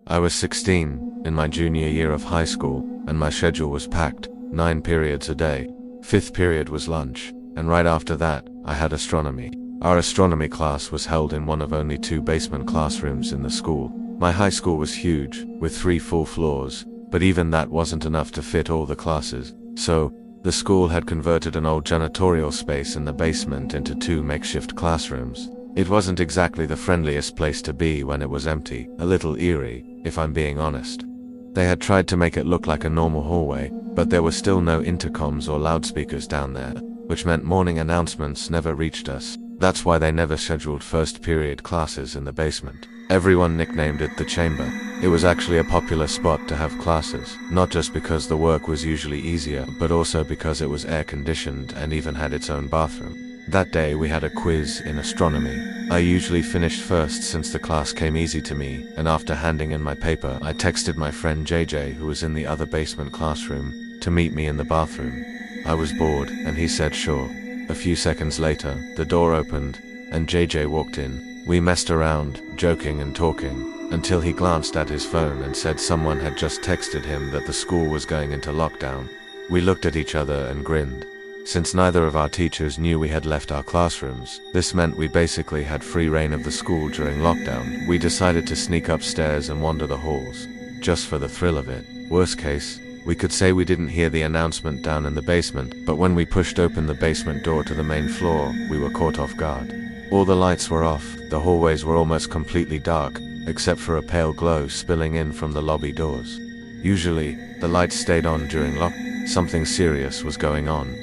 I was 16, in my junior year of high school, and my schedule was packed, 9 periods a day. 5th period was lunch, and right after that, I had astronomy. Our astronomy class was held in one of only 2 basement classrooms in the school. My high school was huge, with 3 full floors, but even that wasn't enough to fit all the classes. So, the school had converted an old janitorial space in the basement into 2 makeshift classrooms. It wasn't exactly the friendliest place to be when it was empty, a little eerie, if I'm being honest. They had tried to make it look like a normal hallway, but there were still no intercoms or loudspeakers down there, which meant morning announcements never reached us. That's why they never scheduled first period classes in the basement. Everyone nicknamed it the chamber. It was actually a popular spot to have classes, not just because the work was usually easier, but also because it was air-conditioned and even had its own bathroom. That day we had a quiz in astronomy. I usually finished first since the class came easy to me, and after handing in my paper, I texted my friend JJ, who was in the other basement classroom, to meet me in the bathroom. I was bored, and he said sure. A few seconds later, the door opened, and JJ walked in. We messed around, joking and talking, until he glanced at his phone and said someone had just texted him that the school was going into lockdown. We looked at each other and grinned. Since neither of our teachers knew we had left our classrooms, this meant we basically had free reign of the school during lockdown. We decided to sneak upstairs and wander the halls, just for the thrill of it. Worst case, we could say we didn't hear the announcement down in the basement, but when we pushed open the basement door to the main floor, we were caught off guard. All the lights were off, the hallways were almost completely dark, except for a pale glow spilling in from the lobby doors. Usually, the lights stayed on during lockdown. Something serious was going on.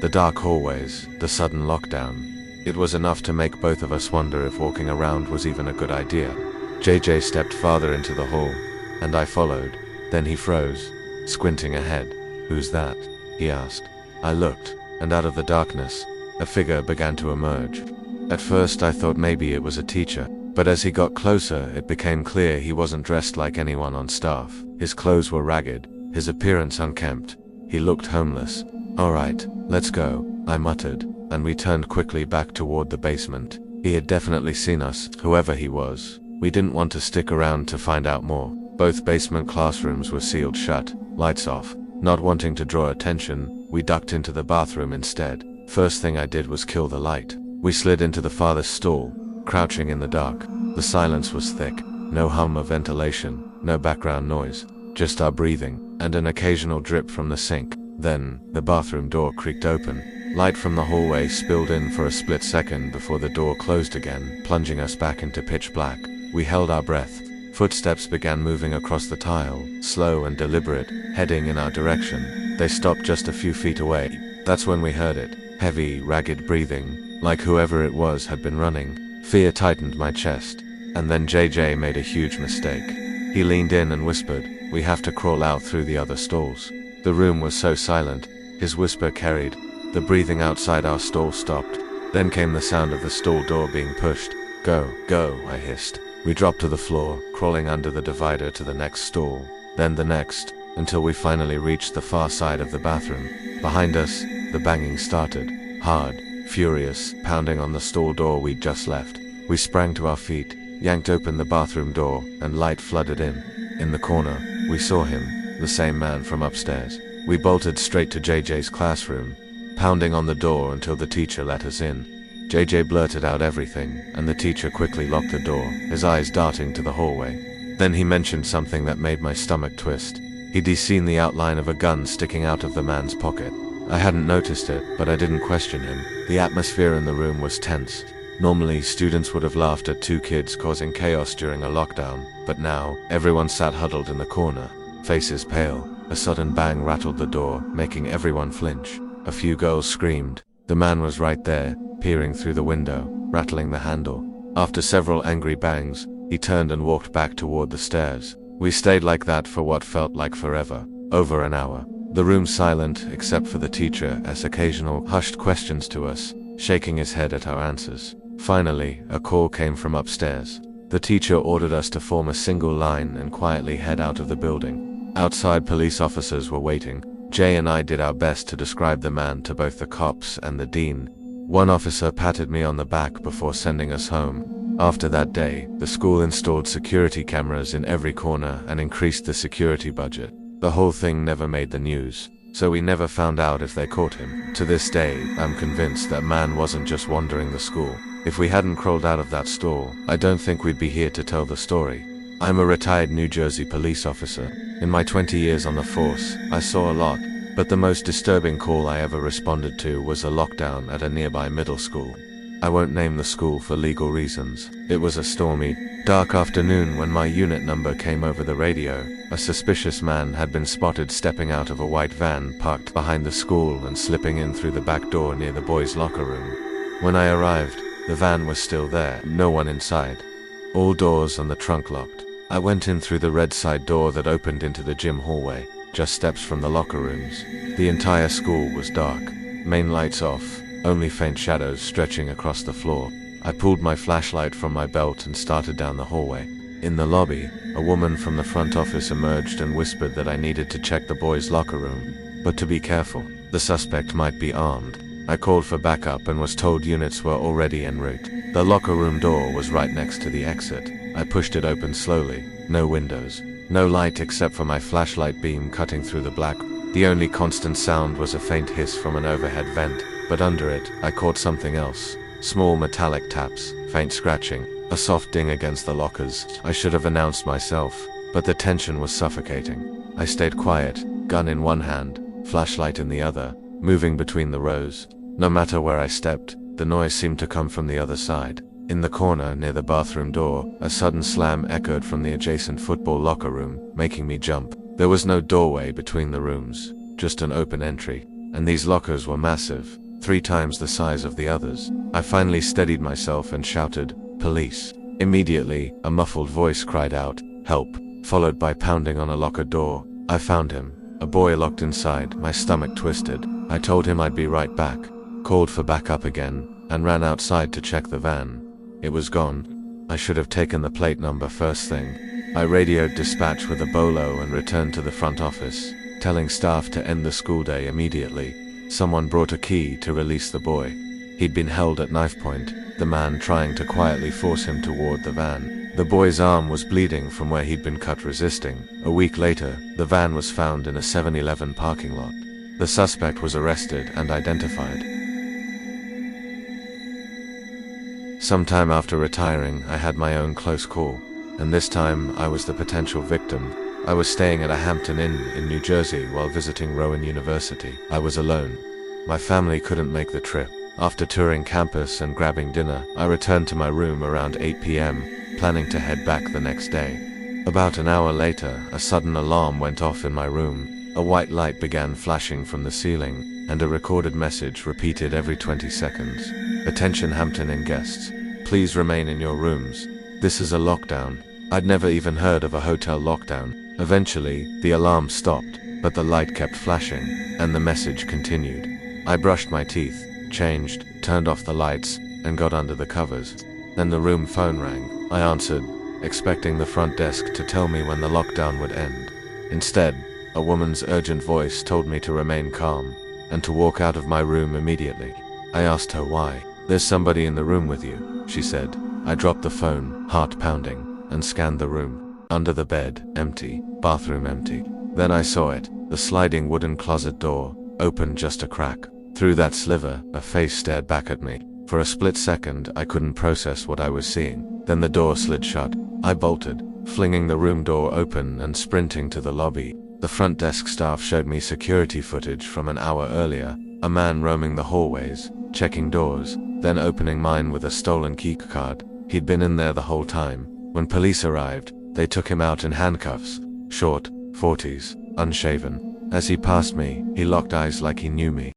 The dark hallways, the sudden lockdown. It was enough to make both of us wonder if walking around was even a good idea. JJ stepped farther into the hall, and I followed. Then he froze, squinting ahead. "Who's that?" he asked. I looked, and out of the darkness, a figure began to emerge. At first I thought maybe it was a teacher, but as he got closer it became clear he wasn't dressed like anyone on staff. His clothes were ragged, his appearance unkempt. He looked homeless. "Alright, let's go," I muttered, and we turned quickly back toward the basement. He had definitely seen us, whoever he was. We didn't want to stick around to find out more. Both basement classrooms were sealed shut, lights off. Not wanting to draw attention, we ducked into the bathroom instead. First thing I did was kill the light. We slid into the farthest stall, crouching in the dark. The silence was thick, no hum of ventilation, no background noise, just our breathing, and an occasional drip from the sink. Then, the bathroom door creaked open. Light from the hallway spilled in for a split second before the door closed again, plunging us back into pitch black. We held our breath. Footsteps began moving across the tile, slow and deliberate, heading in our direction. They stopped just a few feet away. That's when we heard it. Heavy, ragged breathing, like whoever it was had been running. Fear tightened my chest. And then JJ made a huge mistake. He leaned in and whispered, "We have to crawl out through the other stalls." The room was so silent, his whisper carried. The breathing outside our stall stopped. Then came the sound of the stall door being pushed. "Go, go," I hissed. We dropped to the floor, crawling under the divider to the next stall, then the next, until we finally reached the far side of the bathroom. Behind us, the banging started, hard, furious, pounding on the stall door we'd just left. We sprang to our feet, yanked open the bathroom door, and light flooded in. In the corner, we saw him, the same man from upstairs. We bolted straight to JJ's classroom, pounding on the door until the teacher let us in. JJ blurted out everything, and the teacher quickly locked the door, his eyes darting to the hallway. Then he mentioned something that made my stomach twist. He'd seen the outline of a gun sticking out of the man's pocket. I hadn't noticed it, but I didn't question him. The atmosphere in the room was tense. Normally, students would have laughed at 2 kids causing chaos during a lockdown, but now, everyone sat huddled in the corner, faces pale. A sudden bang rattled the door, making everyone flinch. A few girls screamed. The man was right there, peering through the window, rattling the handle. After several angry bangs, he turned and walked back toward the stairs. We stayed like that for what felt like forever, over an hour. The room silent, except for the teacher, as occasional hushed questions to us, shaking his head at our answers. Finally, a call came from upstairs. The teacher ordered us to form a single line and quietly head out of the building. Outside, police officers were waiting. Jay and I did our best to describe the man to both the cops and the dean. One officer patted me on the back before sending us home. After that day, the school installed security cameras in every corner and increased the security budget. The whole thing never made the news, so we never found out if they caught him. To this day, I'm convinced that man wasn't just wandering the school. If we hadn't crawled out of that stall, I don't think we'd be here to tell the story. I'm a retired New Jersey police officer. In my 20 years on the force, I saw a lot, but the most disturbing call I ever responded to was a lockdown at a nearby middle school. I won't name the school for legal reasons. It was a stormy, dark afternoon when my unit number came over the radio. A suspicious man had been spotted stepping out of a white van parked behind the school and slipping in through the back door near the boys' locker room. When I arrived, the van was still there, no one inside. All doors and the trunk locked. I went in through the red side door that opened into the gym hallway, just steps from the locker rooms. The entire school was dark, main lights off, only faint shadows stretching across the floor. I pulled my flashlight from my belt and started down the hallway. In the lobby, a woman from the front office emerged and whispered that I needed to check the boys' locker room, but to be careful, the suspect might be armed. I called for backup and was told units were already en route. The locker room door was right next to the exit. I pushed it open slowly. No windows, no light except for my flashlight beam cutting through the black. The only constant sound was a faint hiss from an overhead vent, but under it, I caught something else. Small metallic taps, faint scratching, a soft ding against the lockers. I should have announced myself, but the tension was suffocating. I stayed quiet, gun in one hand, flashlight in the other, moving between the rows. No matter where I stepped, the noise seemed to come from the other side. In the corner near the bathroom door, a sudden slam echoed from the adjacent football locker room, making me jump. There was no doorway between the rooms, just an open entry, and these lockers were massive, 3 times the size of the others. I finally steadied myself and shouted, "Police." Immediately, a muffled voice cried out, "Help," followed by pounding on a locker door. I found him, a boy locked inside, my stomach twisted. I told him I'd be right back, called for backup again, and ran outside to check the van. It was gone. I should have taken the plate number first thing. I radioed dispatch with a bolo and returned to the front office, telling staff to end the school day immediately. Someone brought a key to release the boy. He'd been held at knife point, the man trying to quietly force him toward the van. The boy's arm was bleeding from where he'd been cut resisting. A week later, the van was found in a 7-Eleven parking lot. The suspect was arrested and identified. Sometime after retiring, I had my own close call, and this time I was the potential victim. I was staying at a Hampton Inn in New Jersey while visiting Rowan University. I was alone. My family couldn't make the trip. After touring campus and grabbing dinner, I returned to my room around 8 p.m., planning to head back the next day. About an hour later, a sudden alarm went off in my room. A white light began flashing from the ceiling, and a recorded message repeated every 20 seconds. "Attention Hampton Inn guests. Please remain in your rooms. This is a lockdown." I'd never even heard of a hotel lockdown. Eventually, the alarm stopped, but the light kept flashing, and the message continued. I brushed my teeth, changed, turned off the lights, and got under the covers. Then the room phone rang. I answered, expecting the front desk to tell me when the lockdown would end. Instead, a woman's urgent voice told me to remain calm, and to walk out of my room immediately. I asked her why. "There's somebody in the room with you," she said. I dropped the phone, heart pounding, and scanned the room. Under the bed, empty. Bathroom empty. Then I saw it. The sliding wooden closet door, open just a crack. Through that sliver, a face stared back at me. For a split second, I couldn't process what I was seeing. Then the door slid shut. I bolted, flinging the room door open and sprinting to the lobby. The front desk staff showed me security footage from an hour earlier. A man roaming the hallways, checking doors, then opening mine with a stolen key card. He'd been in there the whole time. When police arrived, they took him out in handcuffs. Short, 40s, unshaven. As he passed me, he locked eyes like he knew me.